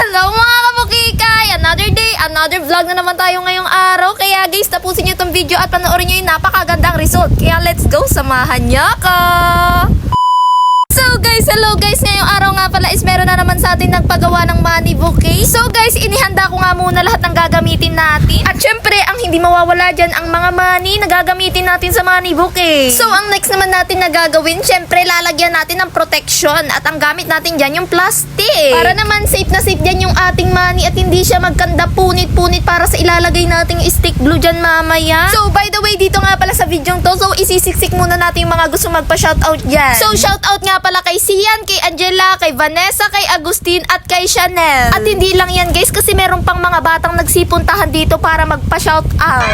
Hello mga kabukikay! Another day, another vlog na naman tayo ngayong araw. Kaya guys, tapusin nyo itong video at panoorin nyo yung napakagandang result. Kaya let's go, samahan nyo ako! So guys, hello guys! Ngayong araw nga pala is meron na naman sa atin nagpagawa ng money bouquet. So guys, inihanda ko nga muna lahat ng gagamitin natin. At syempre, ang hindi mawawala dyan ang mga money na gagamitin natin sa money bouquet. So ang next naman natin na gagawin, syempre lalagyan natin ng protection. At ang gamit natin dyan yung plastic. Para naman safe na safe dyan yung ating money at hindi siya magkanda punit-punit para sa ilalagay nating stick glue dyan mamaya. So by the way, dito nga pala sa video to, so isisiksik muna natin yung mga gusto magpa-shoutout dyan. So shoutout nga pala kay Sian, kay Angela, kay Vanessa, kay Agustin at kay Chanel. At hindi lang yan guys, kasi meron pang mga batang nagsipuntahan dito para magpa-shoutout.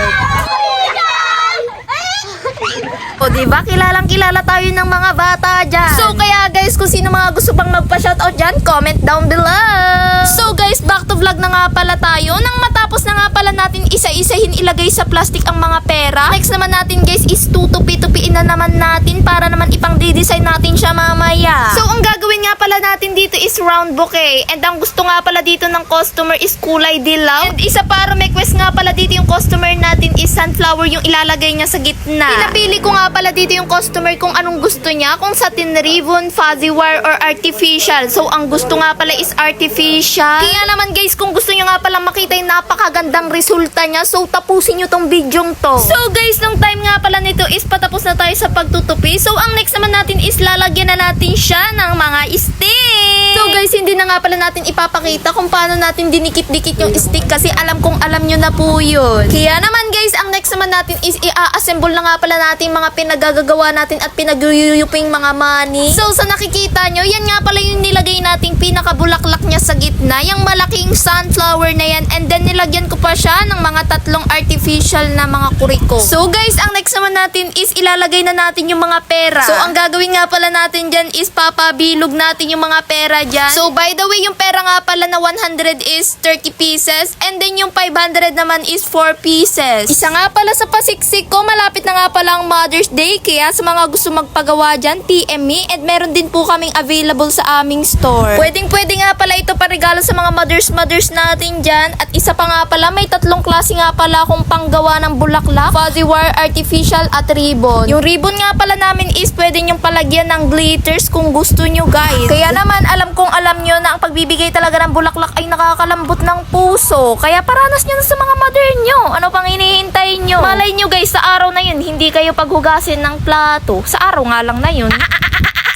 O diba, kilalang kilala tayo ng mga bata dyan. So kaya guys, kung sino mga gusto pang magpa-shoutout dyan, comment down below. So guys, back to vlog na nga pala tayo. Nang matapos na nga pala natin isa-isahin ilagay sa plastic ang mga pera, next naman natin guys is tutupi-tupiin na naman natin para naman ipang di-design natin siya mamaya. So ang gagawin nga pala natin dito is round bouquet. And ang gusto nga pala dito ng customer is kulay dilaw. And isa para request nga pala dito yung customer natin is sunflower yung ilalagay niya sa gitna. Pinapili ko nga pala dito yung customer kung anong gusto niya, kung satin ribbon, fuzzy wire, or artificial. So ang gusto nga pala is artificial. Kaya naman guys, kung gusto niyo nga pala makita yung napakagandang resulta niya, so tapusin niyo tong bidyong to. So guys, nung time nga pala nito is patapos na tayo sa pagtutupi. So ang next naman natin is lalagyan na natin siya ng mga stick. So guys, hindi na nga pala natin ipapakita kung paano natin dinikit-dikit yung stick kasi alam kong alam nyo na po yun. Kaya naman guys, ang next naman natin is i-assemble na nga pala natin mga pinagagagawa natin at pinagyuyuping mga money. So sa nakikita nyo, yan nga pala yung nilagay nating pinakabulaklak niya sa gitna, yung malaking sunflower na yan, and then nilagyan ko pa siya ng mga tatlong artificial na mga kuriko. So guys, ang next naman natin is ilalagay na natin yung mga pera. So ang gagawin nga pala natin dyan is papabilog natin yung mga pera dyan. So by the way, yung pera nga pala na 100 is 30 pieces, and then yung 500 naman is 4 pieces. Isa nga pala sa pasiksik ko, malapit na nga pala ang Mother's Day, kaya sa mga gusto magpagawa dyan, PM me, and meron din po kaming available sa aming store. Pwede nga pala ito paregalo sa mga mothers natin dyan. At isa pa nga pala, may tatlong klase nga pala akong panggawa ng bulaklak, fuzzy wire, artificial, at ribbon. Yung ribbon nga pala namin is pwede nyong palagyan ng glitters kung gusto nyo guys. Kaya naman, alam kong alam nyo na ang pagbibigay talaga ng bulaklak ay nakakalambot ng puso. Kaya paranas nyo na sa mga mother nyo. Ano pang hinihintay nyo? Malay nyo guys, sa araw na yun, hindi kayo paghugasin ng plato. Sa araw nga lang na yun.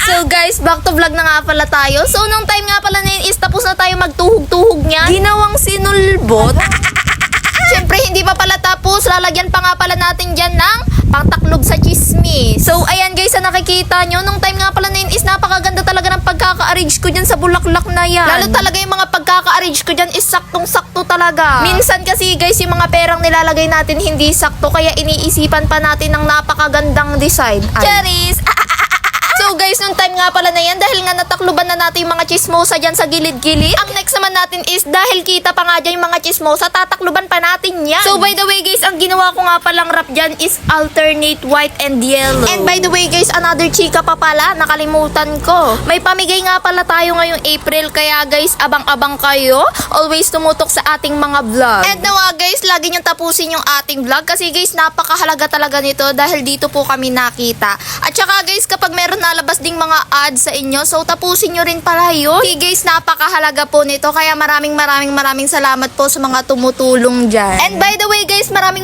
So guys, back to vlog na nga pala tayo. So nung time nga pala na yun is tapos na tayo magtuhog-tuhog niya. Ginawang sinulbot. Siyempre hindi pa pala tapos. Lalagyan pa nga pala natin dyan ng pangtaklob sa chismis. So ayan guys, sa nakikita nyo, nung time nga pala na yun is napakaganda talaga ng pagkaka-arrange ko dyan sa bulaklak na yan. Lalo talaga yung mga pagkaka-arrange ko dyan is saktong-sakto talaga. Minsan kasi guys, yung mga perang nilalagay natin hindi sakto, kaya iniisipan pa natin ng napakagandang design. Charis! So guys, nung time nga pala na yan, dahil nga natakluban na natin yung mga chismosa dyan sa gilid-gilid, ang next naman natin is dahil kita pa nga dyan yung mga chismosa, tatakluban pa natin yan. So by the way guys, ang ginawa ko nga palang wrap dyan is alternate white and yellow. And by the way guys, another chika pa pala, nakalimutan ko. May pamigay nga pala tayo ngayong April, kaya guys, abang-abang kayo. Always tumutok sa ating mga vlog. And now guys, lagi nyo tapusin yung ating vlog kasi guys, napakahalaga talaga nito dahil dito po kami nakita. At saka guys, kapag meron nalabas ding mga ads sa inyo, so tapusin nyo rin pala yun. Okay guys, napakahalaga po nito, kaya maraming salamat po sa mga tumutulong dyan. And by the way guys, maraming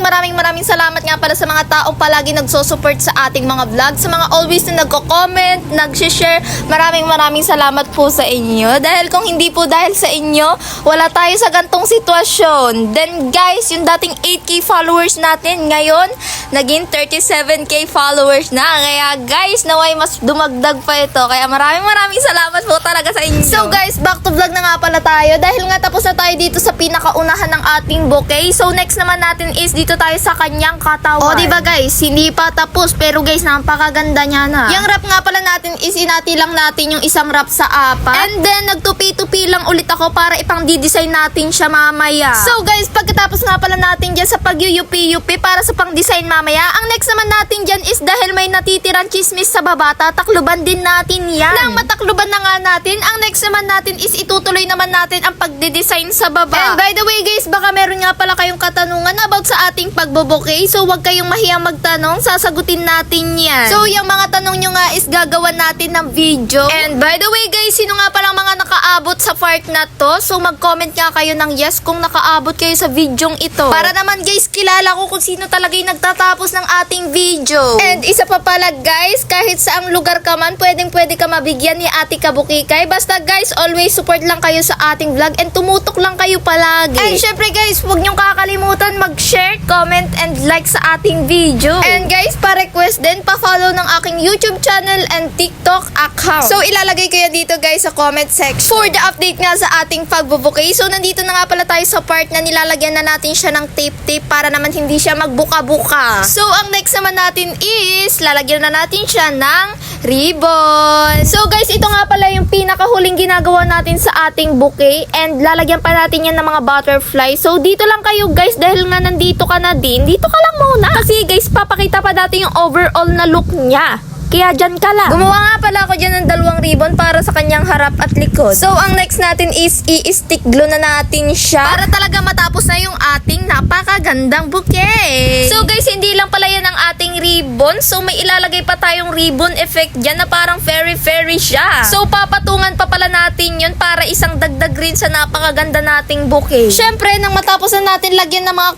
salamat nga pala sa mga taong palagi nagsosupport sa ating mga vlog, sa mga always na nagko-comment, nag-share. Maraming salamat po sa inyo. Dahil kung hindi po dahil sa inyo, wala tayo sa gantong sitwasyon. Then guys, yung dating 8K followers natin, ngayon, naging 37K followers na. Kaya guys, naway mas dumagdag pa ito. Kaya maraming salamat po talaga sa inyo. So guys, back to vlog na nga pala tayo. Dahil nga tapos na tayo dito sa pinakaunahan ng ating bouquet. So next naman natin is dito tayo sa kanyang katawan. O diba guys, hindi pa tapos. Pero guys, napakaganda niya na. Yung wrap nga pala natin is inati lang natin yung isang wrap sa apat. And then nagtupi-tupi lang ulit ako para ipang di-design natin siya mamaya. So guys, pagkatapos nga pala natin dyan sa pagyuyupi-yupi para sa pang design mamaya, ang next naman natin dyan is dahil may natitirang chismis sa baba, matakluban din natin yan. Nang matakluban na nga natin, ang next naman natin is itutuloy naman natin ang pagde-design sa baba. And by the way guys, baka meron nga pala kayong katanungan about sa ating pagbobouquet. So wag kayong mahiyang magtanong, sasagutin natin yan. So yung mga tanong nyo nga is gagawan natin ng video. And by the way guys, sino nga palang mga nakaabot sa part na to? So mag-comment nga kayo ng yes kung nakaabot kayo sa videong ito. Para naman guys, kilala ko kung sino talaga yung nagtatapos ng ating video. And isa pa pala guys, kahit saang lugar ka man, pwede ka mabigyan ni Ate Kabukikay. Basta guys, always support lang kayo sa ating vlog and tumutok lang kayo palagi. And syempre guys, huwag niyong kakalimutan mag-share, comment, and like sa ating video. And guys, pa-request din, pa-follow ng aking YouTube channel and TikTok account. So ilalagay ko yan dito guys sa comment section for the update nga sa ating pagbubukay. So nandito na nga pala tayo sa part na nilalagyan na natin siya ng tape para naman hindi siya magbuka-buka. So ang next naman natin is lalagyan na natin siya ng ribbon. So guys, ito nga pala yung pinakahuling ginagawa natin sa ating bouquet and lalagyan pa natin yan ng mga butterfly. So dito lang kayo guys dahil nga nandito ka na din. Dito ka lang muna. Kasi guys, papakita pa natin yung overall na look niya. Kaya dyan ka lang. Gumawa nga pala ako dyan ng 2 ribbon para sa kanyang harap at likod. So, ang next natin is i-stick glue na natin siya para talaga matapos na yung ating napakagandang bouquet. So, guys, hindi lang pala yan ang ating ribbon. So, may ilalagay pa tayong ribbon effect dyan na parang fairy siya. So, papatungan pa pala natin yun para isang dagdag rin sa napakaganda nating bouquet. Syempre, nang matapos na natin lagyan ng mga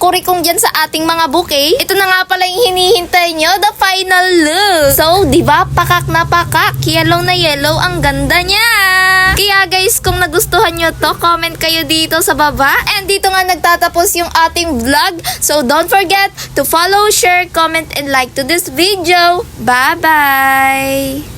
kurikong dyan sa ating mga bouquet, ito na nga pala yung hinihintay nyo, the final look. So, di ba? Pakak na pakak. Yellow na yellow. Ang ganda niya. Kaya guys, kung nagustuhan nyo to, comment kayo dito sa baba. And dito nga nagtatapos yung ating vlog. So, don't forget to follow, share, comment, and like to this video. Bye-bye!